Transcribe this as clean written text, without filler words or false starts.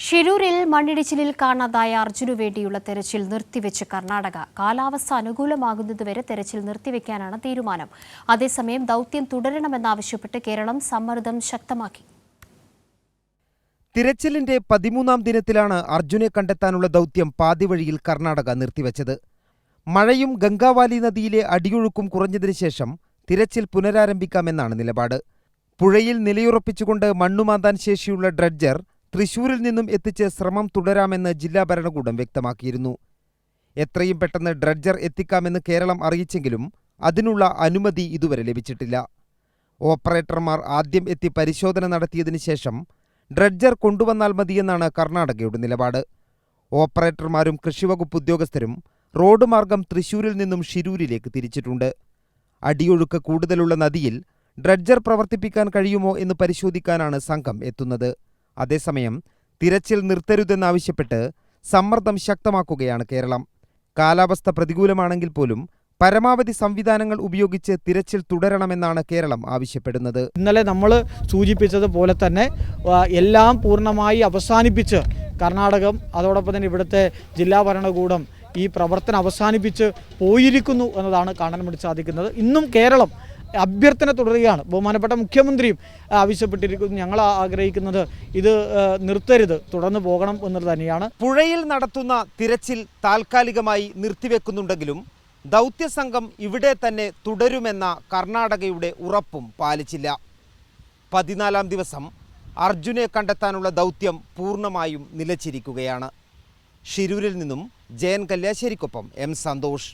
ഷിരൂരിൽ മണ്ണിടിച്ചിലിൽ കാണാതായ അർജുനു വേണ്ടിയുള്ള തെരച്ചിൽ നിർത്തിവെച്ച് കർണാടക. കാലാവസ്ഥ അനുകൂലമാകുന്നതുവരെ തെരച്ചിൽ നിർത്തിവെക്കാനാണ് തീരുമാനം. അതേസമയം ദൌത്യം തുടരണമെന്നാവശ്യപ്പെട്ട് കേരളം സമ്മർദ്ദം ശക്തമാക്കി. തിരച്ചിലിന്റെ 13ാം ദിനത്തിലാണ് അർജുനെ കണ്ടെത്താനുള്ള ദൌത്യം പാതിവഴിയിൽ കർണാടക നിർത്തിവെച്ചത്. മഴയും ഗംഗാവാലി നദിയിലെ അടിയൊഴുക്കും കുറഞ്ഞതിനു ശേഷം തിരച്ചിൽ പുനരാരംഭിക്കാമെന്നാണ് നിലപാട്. പുഴയിൽ നിലയുറപ്പിച്ചുകൊണ്ട് മണ്ണുമാന്താൻ ശേഷിയുള്ള ഡ്രഡ്ജർ തൃശൂരിൽ നിന്നും എത്തിച്ച് ശ്രമം തുടരാമെന്ന് ജില്ലാ ഭരണകൂടം വ്യക്തമാക്കിയിരുന്നു. എത്രയും പെട്ടെന്ന് ഡ്രഡ്ജർ എത്തിക്കാമെന്ന് കേരളം അറിയിച്ചെങ്കിലും അതിനുള്ള അനുമതി ഇതുവരെ ലഭിച്ചിട്ടില്ല. ഓപ്പറേറ്റർമാർ ആദ്യം എത്തി പരിശോധന നടത്തിയതിനു ശേഷം ഡ്രഡ്ജർ കൊണ്ടുവന്നാൽ മതിയെന്നാണ് കർണാടകയുടെ നിലപാട്. ഓപ്പറേറ്റർമാരും കൃഷിവകുപ്പ് ഉദ്യോഗസ്ഥരും റോഡ് മാർഗം തൃശൂരിൽ നിന്നും ഷിരൂരിലേക്ക് തിരിച്ചിട്ടുണ്ട്. അടിയൊഴുക്ക് കൂടുതലുള്ള നദിയിൽ ഡ്രഡ്ജർ പ്രവർത്തിപ്പിക്കാൻ കഴിയുമോ എന്ന് പരിശോധിക്കാനാണ് സംഘം എത്തുന്നത്. അതേസമയം തിരച്ചിൽ നിർത്തരുതെന്നാവശ്യപ്പെട്ട് സമ്മർദ്ദം ശക്തമാക്കുകയാണ് കേരളം. കാലാവസ്ഥ പ്രതികൂലമാണെങ്കിൽ പോലും പരമാവധി സംവിധാനങ്ങൾ ഉപയോഗിച്ച് തിരച്ചിൽ തുടരണമെന്നാണ് കേരളം ആവശ്യപ്പെടുന്നത്. ഇന്നലെ നമ്മൾ സൂചിപ്പിച്ചതുപോലെ തന്നെ എല്ലാം പൂർണ്ണമായി അവസാനിപ്പിച്ച് കർണാടകം അതോടൊപ്പം തന്നെ ഇവിടുത്തെ ജില്ലാ ഭരണകൂടം ഈ പ്രവർത്തനം അവസാനിപ്പിച്ച് പോയിരിക്കുന്നു എന്നതാണ് കാണാൻ വേണ്ടി സാധിക്കുന്നത്. ഇന്നും കേരളം അഭ്യർത്ഥന തുടരുകയാണ്. ബഹുമാനപ്പെട്ട മുഖ്യമന്ത്രിയും ആവശ്യപ്പെട്ടിരിക്കുന്നു. ഞങ്ങൾ ആഗ്രഹിക്കുന്നത് ഇത് നിർത്തരുത്, തുടർന്ന് പോകണം എന്നുള്ളത് തന്നെയാണ്. പുഴയിൽ നടത്തുന്ന തിരച്ചിൽ താൽക്കാലികമായി നിർത്തിവെക്കുന്നുണ്ടെങ്കിലും ദൗത്യസംഘം ഇവിടെ തന്നെ തുടരുമെന്ന കർണാടകയുടെ ഉറപ്പും പാലിച്ചില്ല. 14ാം ദിവസം അർജുനെ കണ്ടെത്താനുള്ള ദൗത്യം പൂർണ്ണമായും നിലച്ചിരിക്കുകയാണ്. ഷിരൂരിൽ നിന്നും ജയൻ കല്യാശ്ശേരിക്കൊപ്പം എം സന്തോഷ്.